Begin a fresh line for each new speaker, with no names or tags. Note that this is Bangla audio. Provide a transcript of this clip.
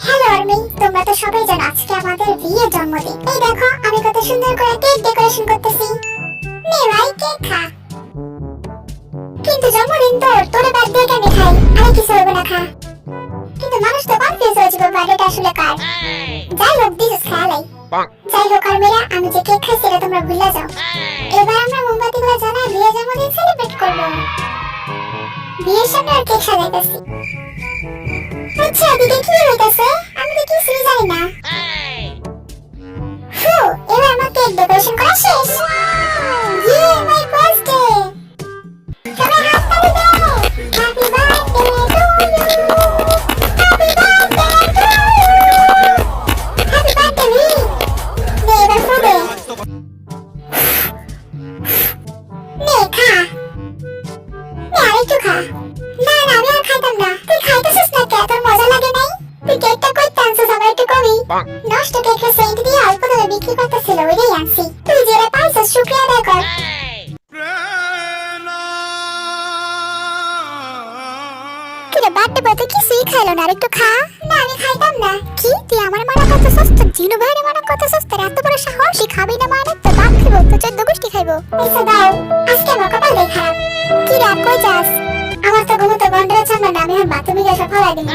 হ্যালো আর্মি, তোমরা তো সবাই জানো আজকে আমাদের বিয়ের জন্মদিন। এই দেখো আমি কত সুন্দর করে কেক ডেকোরেশন করতেছি। নে ভাই কেক খা। কিন্তু জন্মদিন তোরে বাদ দিয়ে কেন খাই? আরে কিছু হবে না, খা। কিন্তু মানুষ তো কনফিউজ হয়ে যাবে বার্থডেটা আসলে কার। যাই হোক দিস খেয়ালাই। যাই হোক আর্মিরা, আমি যে কেক খাইছি এটা তোমরা ভুলে যাও। এবার আমরা মোমবাতিগুলো জ্বালায় বিয়ের জন্মদিন সেলিব্রেট করব। বিয়ের সামনে আর কেক সাজাইতেছি। আচ্ছা এদিকে কি হইতাছে? আমি তো কিছুই জানি না। ফু, এবার আমার কেক ডেকোরেশন করা শেষ। ইয়ে মাই বার্থডে। সবাই হাত তালি দাও। Happy birthday to you. Happy birthday to you. Happy birthday মি। নে এবার ফুদে। নে খা। নে আরেকটু খা। না না আমি আর খাইতাম না। তুই খাইতেছিস না কে? তোর মজা লাগে নাই? তুই কেকটা কই টানছিস? আমার একটু কবি। নষ্ট কেকের সেন্ট দিয়ে অল্প দামে বিক্রি করতেছিল, ওইটাই আনছি। তুই যেটা পাইছিস শুকরিয়া আদায় কর। কিরে বার্থডে বয় তো কিছুই খাইলো না, আরেকটু খা। না আমি খাইতাম না। কি তুই আমার মানা করতেছিস? তোর জিনু ভাইরে মানা করতেছিস? তোর এত বড় সাহস? খাবি না মানে তো বাপ খাইবো, তো 14 গোষ্ঠী খাইবো। এসে দাও, আজকে আমার কপালটাই খারাপ। কি রাত কই যাস? আমার তো ঘুমোতে বন্ধ হচ্ছে না, আমি আর বাথরুমে গিয়ে সব ফলাই দিই।